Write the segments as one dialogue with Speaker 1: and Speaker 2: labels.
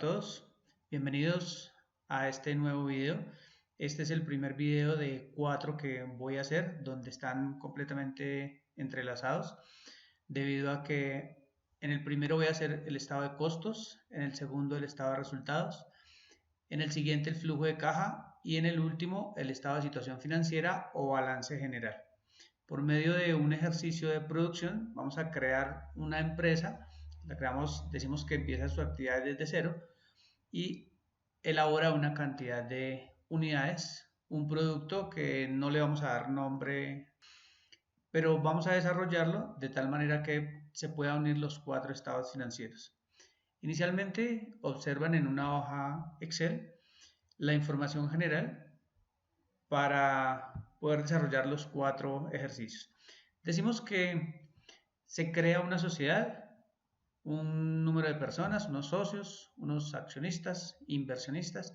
Speaker 1: todos, bienvenidos a este nuevo video. Este es el primer video de 4 que voy a hacer, donde están completamente entrelazados, debido a que en el primero voy a hacer el estado de costos, en el segundo el estado de resultados, en el siguiente el flujo de caja y en el último el estado de situación financiera o balance general. Por medio de un ejercicio de producción vamos a crear una empresa. La creamos, decimos que empieza su actividad desde cero y elabora una cantidad de unidades, un producto que no le vamos a dar nombre, pero vamos a desarrollarlo de tal manera que se puedan unir los 4 estados financieros. Inicialmente observan en una hoja Excel la información general para poder desarrollar los 4 ejercicios. Decimos que se crea una sociedad, un número de personas, unos socios, unos accionistas, inversionistas,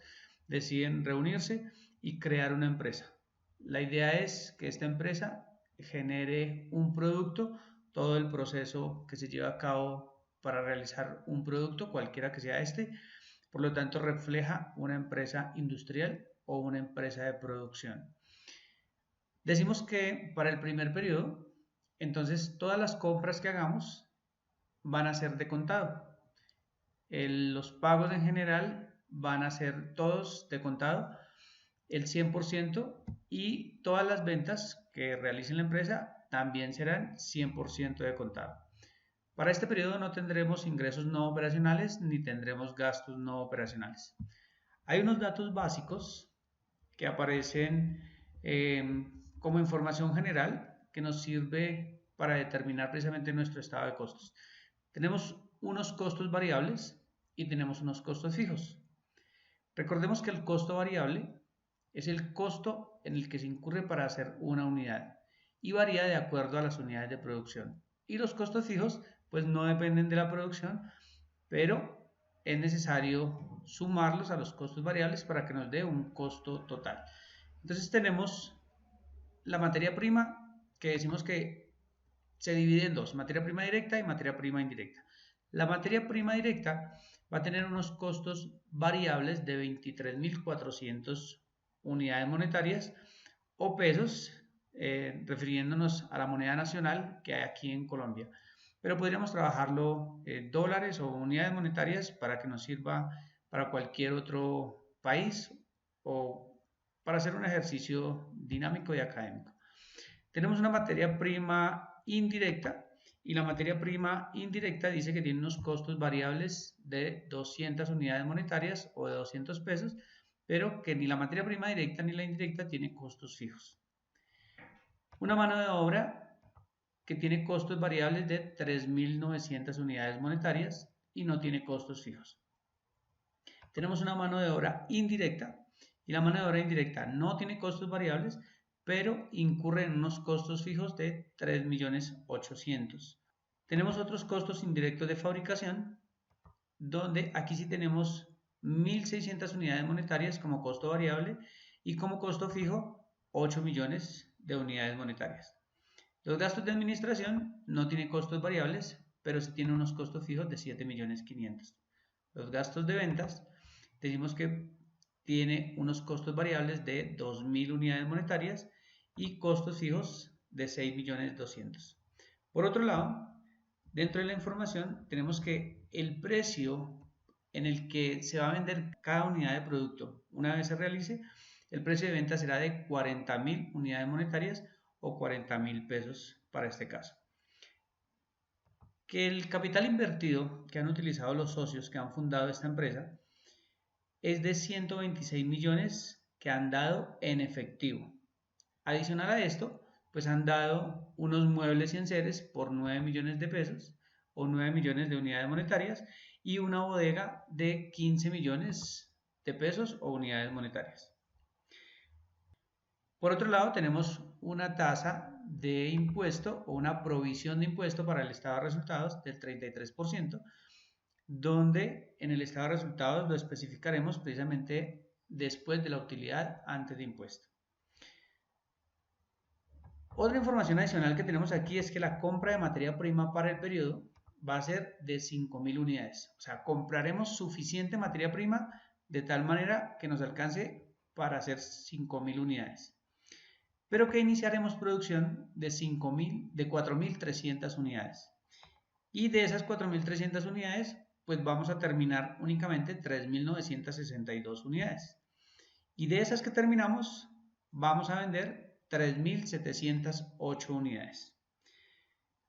Speaker 1: deciden reunirse y crear una empresa. La idea es que esta empresa genere un producto, todo el proceso que se lleva a cabo para realizar un producto, cualquiera que sea este, por lo tanto refleja una empresa industrial o una empresa de producción. Decimos que para el primer periodo, entonces todas las compras que hagamos van a ser de contado. Los pagos en general van a ser todos de contado, el 100%, y todas las ventas que realice la empresa también serán 100% de contado. Para este periodo no tendremos ingresos no operacionales ni tendremos gastos no operacionales. Hay unos datos básicos que aparecen como información general que nos sirve para determinar precisamente nuestro estado de costos. Tenemos unos costos variables y tenemos unos costos fijos. Recordemos que el costo variable es el costo en el que se incurre para hacer una unidad y varía de acuerdo a las unidades de producción. Y los costos fijos pues no dependen de la producción, pero es necesario sumarlos a los costos variables para que nos dé un costo total. Entonces tenemos la materia prima, que decimos que se divide en dos, materia prima directa y materia prima indirecta. La materia prima directa va a tener unos costos variables de 23.400 unidades monetarias o pesos, refiriéndonos a la moneda nacional que hay aquí en Colombia. Pero podríamos trabajarlo dólares o unidades monetarias para que nos sirva para cualquier otro país o para hacer un ejercicio dinámico y académico. Tenemos una materia prima indirecta y la materia prima indirecta dice que tiene unos costos variables de 200 unidades monetarias o de 200 pesos, pero que ni la materia prima directa ni la indirecta tiene costos fijos. Una mano de obra que tiene costos variables de 3.900 unidades monetarias y no tiene costos fijos. Tenemos una mano de obra indirecta y la mano de obra indirecta no tiene costos variables, pero incurre en unos costos fijos de 3.800.000. Tenemos otros costos indirectos de fabricación, donde aquí sí tenemos 1.600 unidades monetarias como costo variable y como costo fijo 8 millones de unidades monetarias. Los gastos de administración no tienen costos variables, pero sí tienen unos costos fijos de 7.500.000. Los gastos de ventas, decimos que tiene unos costos variables de 2.000 unidades monetarias y costos fijos de 6.200.000. Por otro lado, dentro de la información tenemos que el precio en el que se va a vender cada unidad de producto, una vez se realice, el precio de venta será de 40.000 unidades monetarias o 40.000 pesos para este caso. Que el capital invertido que han utilizado los socios que han fundado esta empresa es de 126 millones que han dado en efectivo. Adicional a esto, pues han dado unos muebles y enseres por 9 millones de pesos o 9 millones de unidades monetarias y una bodega de 15 millones de pesos o unidades monetarias. Por otro lado, tenemos una tasa de impuesto o una provisión de impuesto para el estado de resultados del 33%, donde en el estado de resultados lo especificaremos precisamente después de la utilidad antes de impuesto. Otra información adicional que tenemos aquí es que la compra de materia prima para el periodo va a ser de 5.000 unidades. O sea, compraremos suficiente materia prima de tal manera que nos alcance para hacer 5.000 unidades. Pero que iniciaremos producción de 4.300 unidades. Y de esas 4.300 unidades, pues vamos a terminar únicamente 3.962 unidades. Y de esas que terminamos, vamos a vender 3.708 unidades.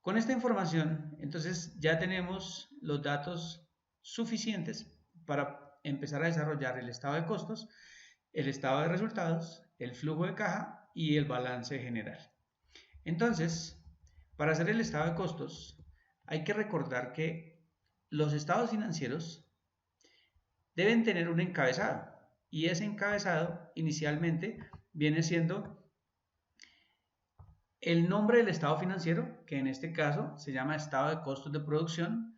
Speaker 1: Con esta información, entonces ya tenemos los datos suficientes para empezar a desarrollar el estado de costos, el estado de resultados, el flujo de caja y el balance general. Entonces, para hacer el estado de costos, hay que recordar que los estados financieros deben tener un encabezado, y ese encabezado inicialmente viene siendo el nombre del estado financiero, que en este caso se llama estado de costos de producción,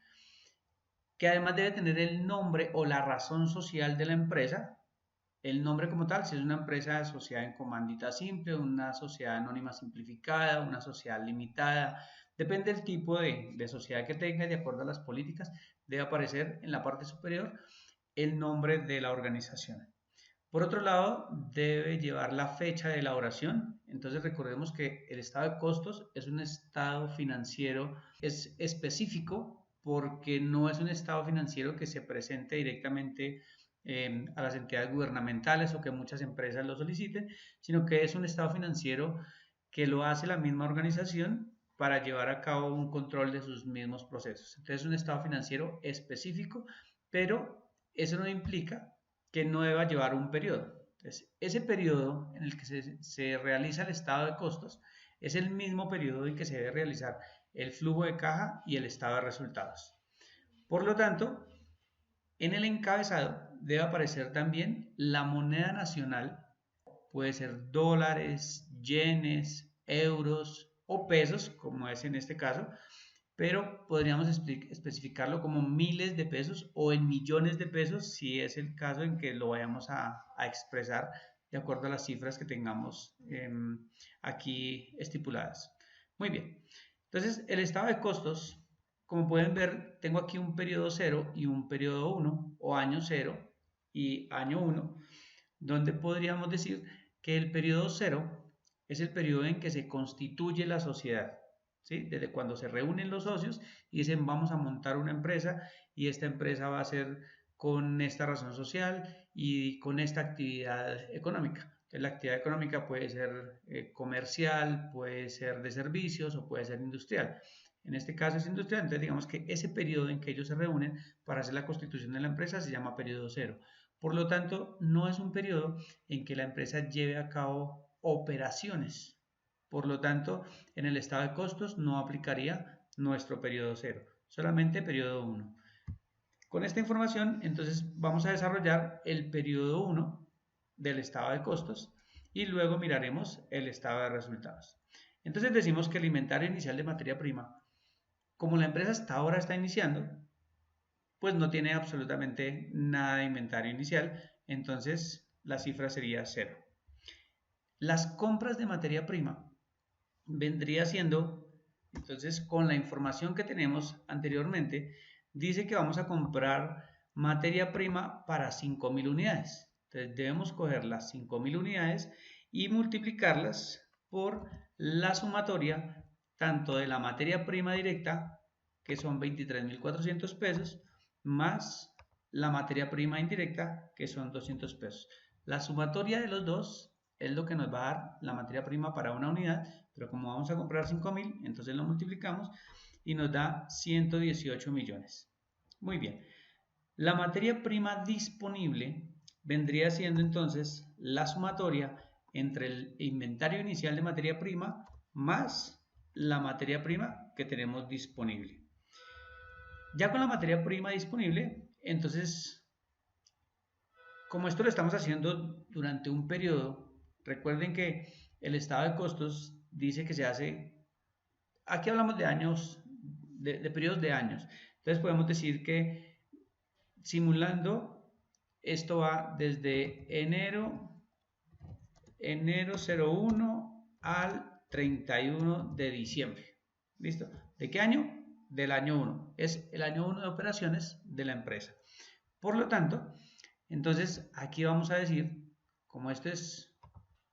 Speaker 1: que además debe tener el nombre o la razón social de la empresa, el nombre como tal, si es una empresa asociada en comandita simple, una sociedad anónima simplificada, una sociedad limitada, depende del tipo de sociedad que tenga, de acuerdo a las políticas, debe aparecer en la parte superior el nombre de la organización. Por otro lado, debe llevar la fecha de elaboración. Entonces recordemos que el estado de costos es un estado financiero es específico porque no es un estado financiero que se presente directamente a las entidades gubernamentales o que muchas empresas lo soliciten, sino que es un estado financiero que lo hace la misma organización para llevar a cabo un control de sus mismos procesos. Entonces es un estado financiero específico, pero eso no implica que no deba llevar un periodo. Entonces, ese periodo en el que se realiza el estado de costos es el mismo periodo en que se debe realizar el flujo de caja y el estado de resultados. Por lo tanto, en el encabezado debe aparecer también la moneda nacional, puede ser dólares, yenes, euros o pesos, como es en este caso, pero podríamos especificarlo como miles de pesos o en millones de pesos si es el caso en que lo vayamos a expresar de acuerdo a las cifras que tengamos aquí estipuladas. Muy bien, entonces el estado de costos, como pueden ver, tengo aquí un periodo 0 y un periodo 1 o año 0 y año 1, donde podríamos decir que el periodo 0 es el periodo en que se constituye la sociedad. ¿Sí? Desde cuando se reúnen los socios y dicen vamos a montar una empresa y esta empresa va a ser con esta razón social y con esta actividad económica. Entonces, la actividad económica puede ser comercial, puede ser de servicios o puede ser industrial. En este caso es industrial, entonces digamos que ese periodo en que ellos se reúnen para hacer la constitución de la empresa se llama periodo 0. Por lo tanto, no es un periodo en que la empresa lleve a cabo operaciones. Por lo tanto, en el estado de costos no aplicaría nuestro periodo 0, solamente periodo 1. Con esta información, entonces vamos a desarrollar el periodo 1 del estado de costos y luego miraremos el estado de resultados. Entonces decimos que el inventario inicial de materia prima, como la empresa hasta ahora está iniciando, pues no tiene absolutamente nada de inventario inicial, entonces la cifra sería 0. Las compras de materia prima vendría siendo, entonces con la información que tenemos anteriormente, dice que vamos a comprar materia prima para 5.000 unidades. Entonces debemos coger las 5.000 unidades y multiplicarlas por la sumatoria tanto de la materia prima directa, que son 23.400 pesos, más la materia prima indirecta, que son 200 pesos. La sumatoria de los dos es lo que nos va a dar la materia prima para una unidad, pero como vamos a comprar 5.000, entonces lo multiplicamos y nos da 118 millones. Muy bien. La materia prima disponible vendría siendo entonces la sumatoria entre el inventario inicial de materia prima más la materia prima que tenemos disponible. Ya con la materia prima disponible, entonces, como esto lo estamos haciendo durante un periodo, recuerden que el estado de costos dice que se hace, aquí hablamos de años, de periodos de años. Entonces podemos decir que simulando, esto va desde enero 01 al 31 de diciembre. ¿Listo? ¿De qué año? del año 1, es el año 1 de operaciones de la empresa. Por lo tanto, entonces aquí vamos a decir, como este es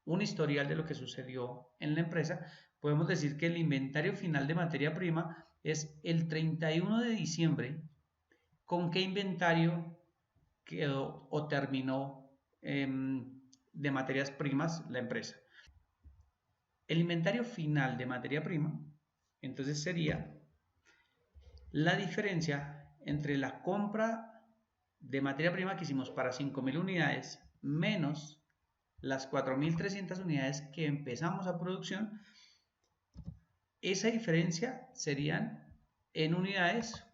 Speaker 1: un historial de lo que sucedió en la empresa, podemos decir que el inventario final de materia prima es el 31 de diciembre. ¿Con qué inventario quedó o terminó de materias primas la empresa? El inventario final de materia prima, entonces sería la diferencia entre la compra de materia prima que hicimos para 5.000 unidades menos las 4.300 unidades que empezamos a producción. Esa diferencia serían en unidades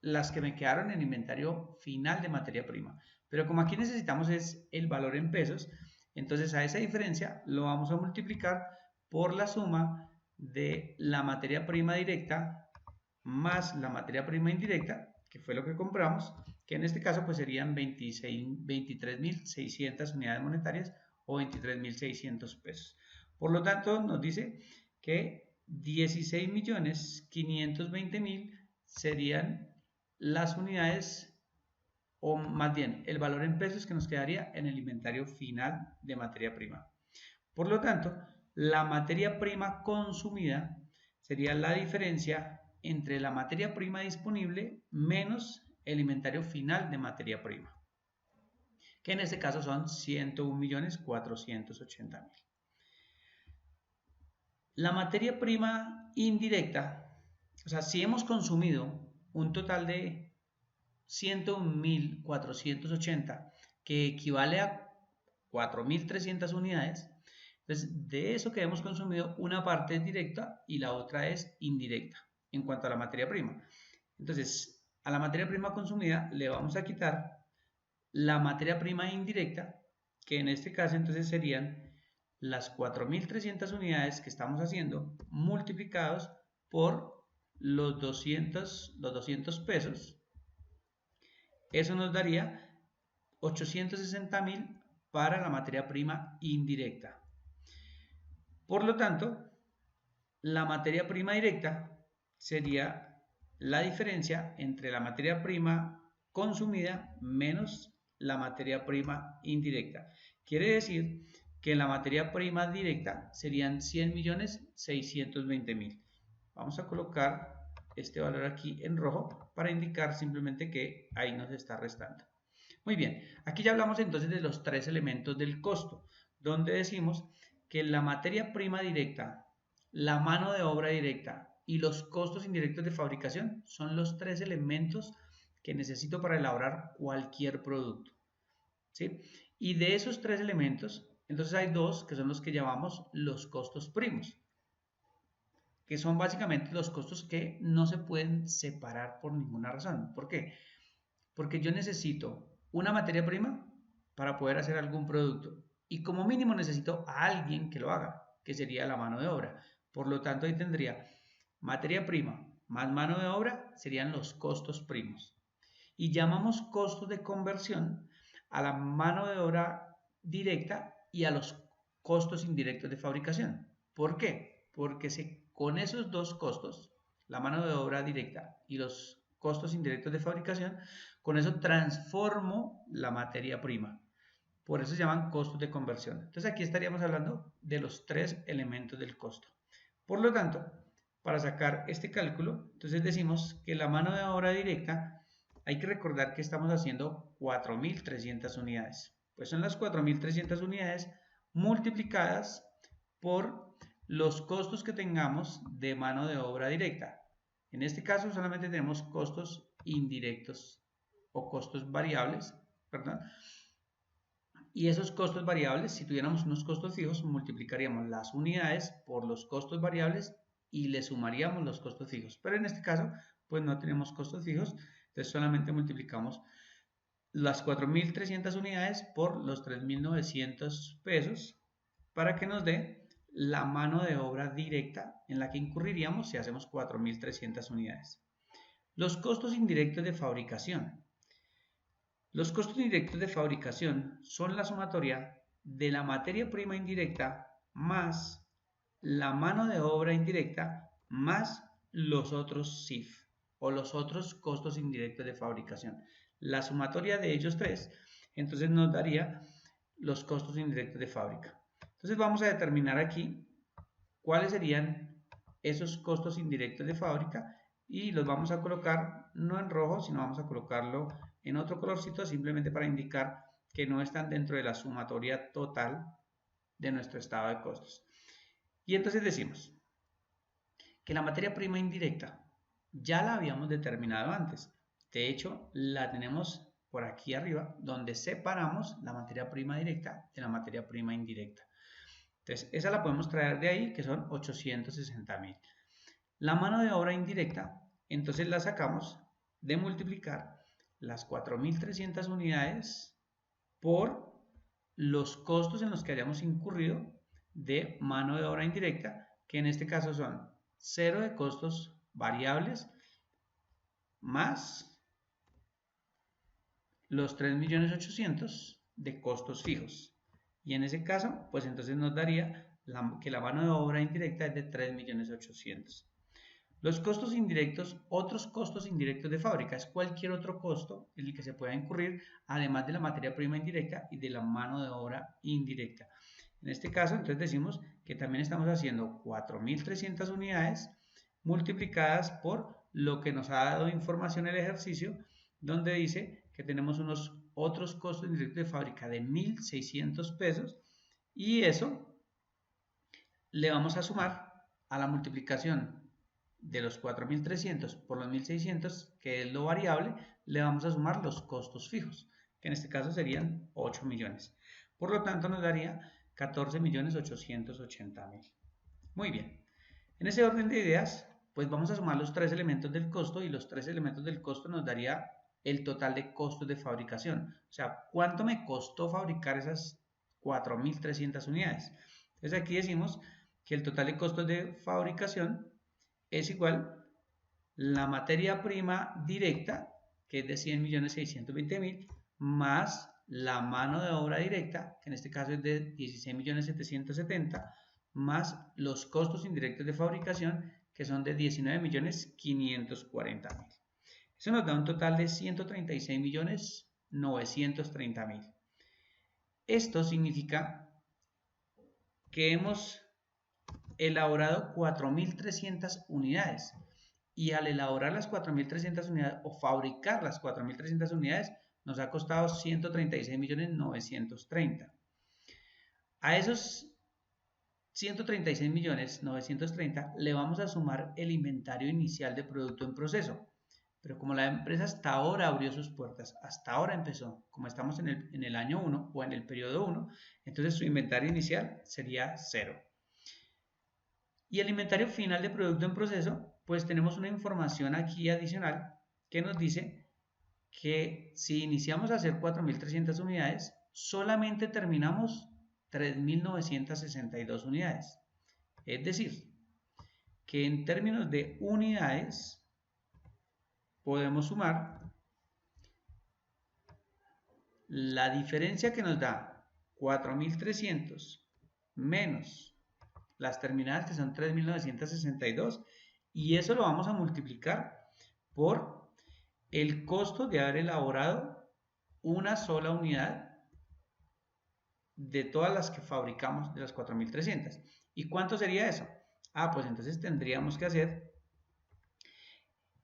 Speaker 1: las que me quedaron en inventario final de materia prima. Pero como aquí necesitamos es el valor en pesos, entonces a esa diferencia lo vamos a multiplicar por la suma de la materia prima directa más la materia prima indirecta, que fue lo que compramos, que en este caso pues serían 23.600 unidades monetarias o 23.600 pesos. Por lo tanto, nos dice que 16.520.000 serían las unidades, o más bien el valor en pesos que nos quedaría en el inventario final de materia prima. Por lo tanto, la materia prima consumida sería la diferencia entre la materia prima disponible menos el inventario final de materia prima, que en este caso son 101.480.000. La materia prima indirecta, o sea, si hemos consumido un total de 101.480, que equivale a 4.300 unidades, entonces de eso que hemos consumido, una parte es directa y la otra es indirecta en cuanto a la materia prima. Entonces, a la materia prima consumida le vamos a quitar la materia prima indirecta, que en este caso entonces serían las 4.300 unidades que estamos haciendo multiplicados por los 200 pesos. Eso nos daría 860.000 para la materia prima indirecta. Por lo tanto, la materia prima directa sería la diferencia entre la materia prima consumida menos la materia prima indirecta. Quiere decir que la materia prima directa serían 100.620.000. Vamos a colocar este valor aquí en rojo para indicar simplemente que ahí nos está restando. Muy bien, aquí ya hablamos entonces de los tres elementos del costo, donde decimos que la materia prima directa, la mano de obra directa y los costos indirectos de fabricación son los tres elementos que necesito para elaborar cualquier producto, ¿sí? Y de esos tres elementos, entonces hay dos que son los que llamamos los costos primos, que son básicamente los costos que no se pueden separar por ninguna razón. ¿Por qué? Porque yo necesito una materia prima para poder hacer algún producto y como mínimo necesito a alguien que lo haga, que sería la mano de obra. Por lo tanto, ahí tendría materia prima más mano de obra serían los costos primos. Y llamamos costos de conversión a la mano de obra directa y a los costos indirectos de fabricación. ¿Por qué? Porque con esos dos costos, la mano de obra directa y los costos indirectos de fabricación, con eso transformo la materia prima. Por eso se llaman costos de conversión. Entonces aquí estaríamos hablando de los tres elementos del costo. Por lo tanto, para sacar este cálculo, entonces decimos que la mano de obra directa, hay que recordar que estamos haciendo 4.300 unidades. Pues son las 4.300 unidades multiplicadas por los costos que tengamos de mano de obra directa. En este caso solamente tenemos costos indirectos o costos variables, perdón. Y esos costos variables, si tuviéramos unos costos fijos, multiplicaríamos las unidades por los costos variables y le sumaríamos los costos fijos. Pero en este caso, pues no tenemos costos fijos, entonces solamente multiplicamos las 4.300 unidades por los 3.900 pesos para que nos dé la mano de obra directa en la que incurriríamos si hacemos 4.300 unidades. Los costos indirectos de fabricación. Los costos indirectos de fabricación son la sumatoria de la materia prima indirecta más la mano de obra indirecta más los otros CIF o los otros costos indirectos de fabricación. La sumatoria de ellos tres, entonces nos daría los costos indirectos de fábrica. Entonces vamos a determinar aquí cuáles serían esos costos indirectos de fábrica y los vamos a colocar no en rojo, sino vamos a colocarlo en otro colorcito simplemente para indicar que no están dentro de la sumatoria total de nuestro estado de costos. Y entonces decimos que la materia prima indirecta ya la habíamos determinado antes. De hecho, la tenemos por aquí arriba, donde separamos la materia prima directa de la materia prima indirecta. Entonces, esa la podemos traer de ahí, que son 860.000. La mano de obra indirecta, entonces la sacamos de multiplicar las 4.300 unidades por los costos en los que hayamos incurrido de mano de obra indirecta, que en este caso son 0 de costos variables más los 3.800.000 de costos fijos. Y en ese caso, pues entonces nos daría que la mano de obra indirecta es de 3.800.000. Los costos indirectos, otros costos indirectos de fábrica, es cualquier otro costo en el que se pueda incurrir, además de la materia prima indirecta y de la mano de obra indirecta. En este caso, entonces decimos que también estamos haciendo 4.300 unidades multiplicadas por lo que nos ha dado información el ejercicio, donde dice que tenemos unos otros costos indirectos de fábrica de 1.600 pesos y eso le vamos a sumar a la multiplicación de los 4.300 por los 1.600, que es lo variable, le vamos a sumar los costos fijos, que en este caso serían 8 millones. Por lo tanto, nos daría 14.880.000. Muy bien. En ese orden de ideas, pues vamos a sumar los tres elementos del costo y los tres elementos del costo nos daría el total de costos de fabricación. O sea, ¿cuánto me costó fabricar esas 4.300 unidades? Entonces aquí decimos que el total de costos de fabricación es igual la materia prima directa, que es de 100.620.000, más la mano de obra directa, que en este caso es de 16.770.000, más los costos indirectos de fabricación, que son de 19.540.000. Eso nos da un total de 136.930.000. Esto significa que hemos elaborado 4.300 unidades y al elaborar las 4.300 unidades o fabricar las 4.300 unidades nos ha costado 136.930.000. A esos 136.930.000 le vamos a sumar el inventario inicial de producto en proceso. Pero como la empresa hasta ahora abrió sus puertas, hasta ahora empezó, como estamos en el año 1 o en el periodo 1, entonces su inventario inicial sería 0. Y el inventario final de producto en proceso, pues tenemos una información aquí adicional que nos dice que si iniciamos a hacer 4.300 unidades, solamente terminamos 3.962 unidades. Es decir, que en términos de unidades, podemos sumar la diferencia que nos da 4.300 menos las terminadas que son 3.962 y eso lo vamos a multiplicar por el costo de haber elaborado una sola unidad de todas las que fabricamos de las 4.300. ¿Y cuánto sería eso? Pues entonces tendríamos que hacer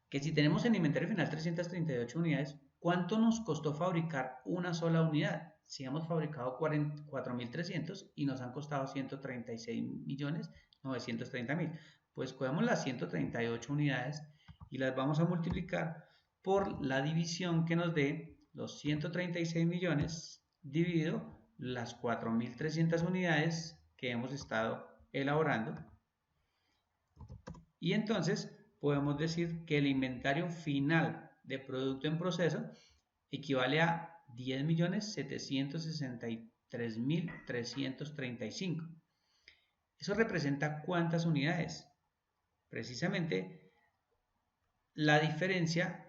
Speaker 1: que si tenemos en inventario final 338 unidades, ¿cuánto nos costó fabricar una sola unidad? Si hemos fabricado 4.300 y nos han costado 136.930.000, pues cogemos las 138 unidades y las vamos a multiplicar por la división que nos dé los 136 millones dividido las 4.300 unidades que hemos estado elaborando. Y entonces podemos decir que el inventario final de producto en proceso equivale a 10.763.335. Eso representa ¿cuántas unidades? Precisamente la diferencia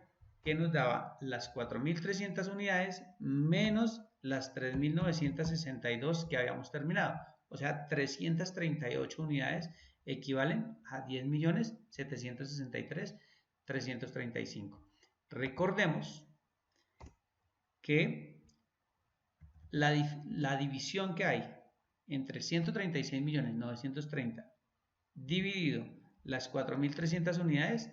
Speaker 1: que nos daba las 4.300 unidades menos las 3.962 que habíamos terminado. O sea, 338 unidades equivalen a 10.763.335. Recordemos que la división que hay entre 136.930.000 dividido las 4.300 unidades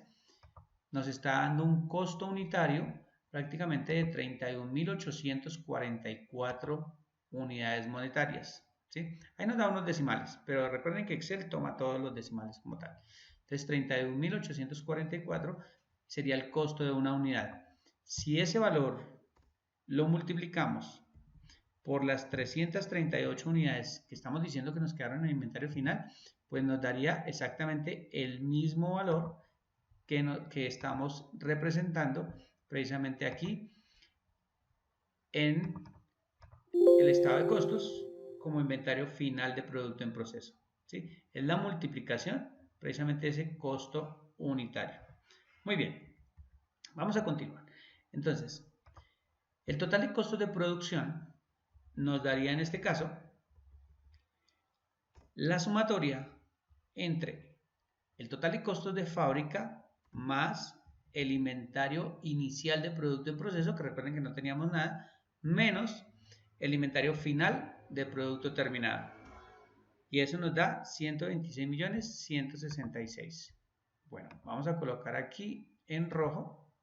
Speaker 1: nos está dando un costo unitario prácticamente de 31.844 unidades monetarias. ¿Sí? Ahí nos da unos decimales, pero recuerden que Excel toma todos los decimales como tal. Entonces 31.844 sería el costo de una unidad. Si ese valor lo multiplicamos por las 338 unidades que estamos diciendo que nos quedaron en el inventario final, pues nos daría exactamente el mismo valor que estamos representando precisamente aquí en el estado de costos como inventario final de producto en proceso. ¿Sí? Es la multiplicación precisamente de ese costo unitario. Muy bien, vamos a continuar. Entonces, el total de costos de producción nos daría en este caso la sumatoria entre el total de costos de fábrica más el inventario inicial de producto en proceso, que recuerden que no teníamos nada, menos el inventario final de producto terminado. Y eso nos da 126.166. Bueno, vamos a colocar aquí en rojo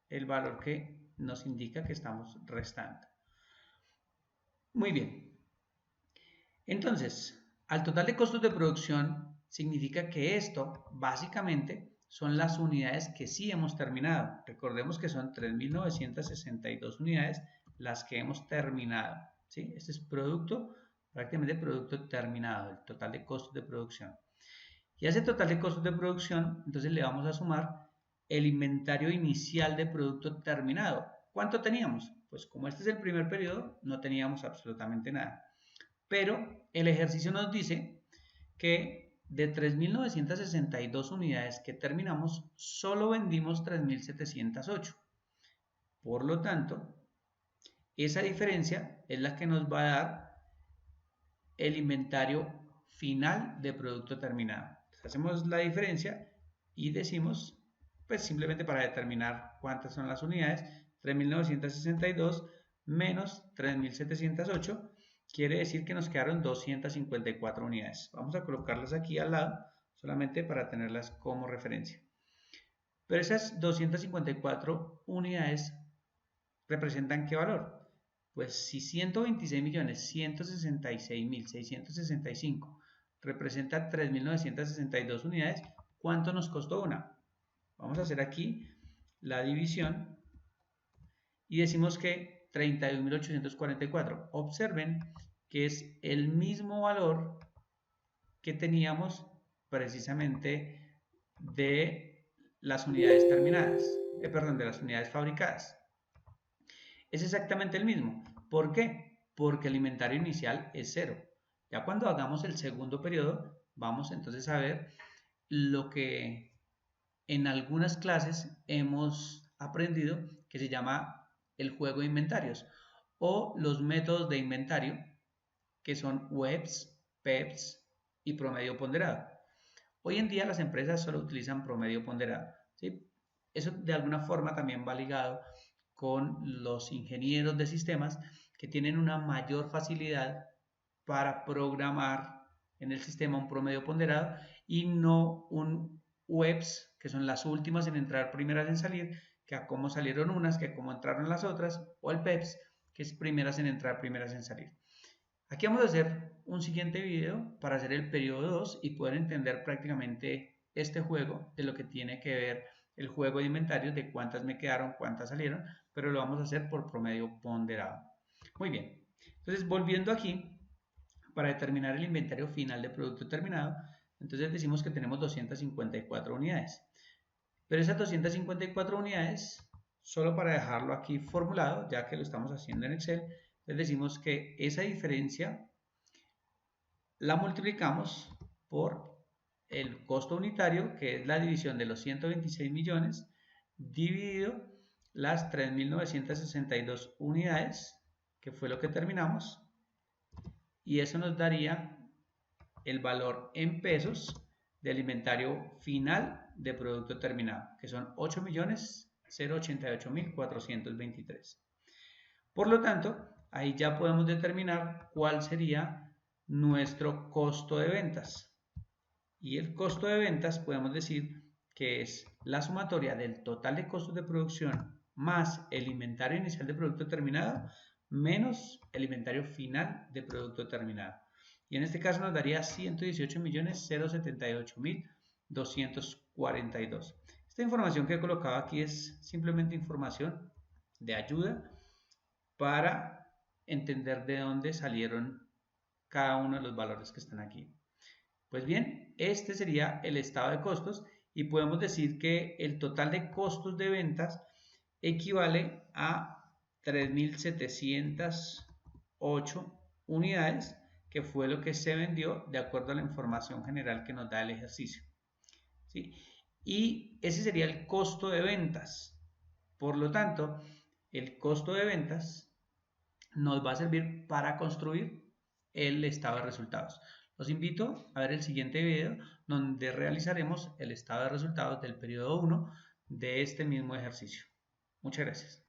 Speaker 1: el valor que nos indica que estamos restando. Muy bien. Entonces, al total de costos de producción significa que esto básicamente son las unidades que sí hemos terminado. Recordemos que son 3.962 unidades las que hemos terminado. ¿Sí? Este es producto, prácticamente producto terminado, el total de costos de producción. Y a ese total de costos de producción, entonces le vamos a sumar el inventario inicial de producto terminado. ¿Cuánto teníamos? Pues como este es el primer periodo, no teníamos absolutamente nada. Pero el ejercicio nos dice que de 3.962 unidades que terminamos, solo vendimos 3.708. Por lo tanto, esa diferencia es la que nos va a dar el inventario final de producto terminado. Entonces, hacemos la diferencia y decimos, pues simplemente para determinar cuántas son las unidades, 3.962 menos 3.708 quiere decir que nos quedaron 254 unidades. Vamos a colocarlas aquí al lado, solamente para tenerlas como referencia. Pero esas 254 unidades representan ¿qué valor? Pues si 126.166.665 representa 3.962 unidades, ¿cuánto nos costó una? Vamos a hacer aquí la división y decimos que 31.844. Observen que es el mismo valor que teníamos precisamente de las unidades terminadas, de las unidades fabricadas. Es exactamente el mismo. ¿Por qué? Porque el inventario inicial es 0. Ya cuando hagamos el segundo periodo, vamos entonces a ver lo que en algunas clases hemos aprendido que se llama el juego de inventarios o los métodos de inventario que son WEPS, PEPS y promedio ponderado. Hoy en día las empresas solo utilizan promedio ponderado. ¿Sí? Eso de alguna forma también va ligado con los ingenieros de sistemas que tienen una mayor facilidad para programar en el sistema un promedio ponderado y no un WEPS, que son las últimas en entrar, primeras en salir, que a cómo salieron unas, que a cómo entraron las otras, o el PEPS, que es primeras en entrar, primeras en salir. Aquí vamos a hacer un siguiente video para hacer el periodo 2 y poder entender prácticamente este juego de lo que tiene que ver el juego de inventarios, de cuántas me quedaron, cuántas salieron, pero lo vamos a hacer por promedio ponderado. Muy bien, entonces volviendo aquí, para determinar el inventario final de producto terminado, entonces decimos que tenemos 254 unidades. Pero esas 254 unidades, solo para dejarlo aquí formulado, ya que lo estamos haciendo en Excel, les decimos que esa diferencia la multiplicamos por el costo unitario, que es la división de los 126 millones, dividido las 3.962 unidades, que fue lo que terminamos, y eso nos daría el valor en pesos del inventario final de producto terminado, que son 8.088.423. Por lo tanto, ahí ya podemos determinar cuál sería nuestro costo de ventas. Y el costo de ventas podemos decir que es la sumatoria del total de costos de producción más el inventario inicial de producto terminado menos el inventario final de producto terminado. Y en este caso nos daría 118.078.242. Esta información que he colocado aquí es simplemente información de ayuda para entender de dónde salieron cada uno de los valores que están aquí. Pues bien, este sería el estado de costos y podemos decir que el total de costos de ventas equivale a 3.708 unidades, que fue lo que se vendió de acuerdo a la información general que nos da el ejercicio. ¿Sí? Y ese sería el costo de ventas. Por lo tanto, el costo de ventas nos va a servir para construir el estado de resultados. Los invito a ver el siguiente video donde realizaremos el estado de resultados del periodo 1 de este mismo ejercicio. Muchas gracias.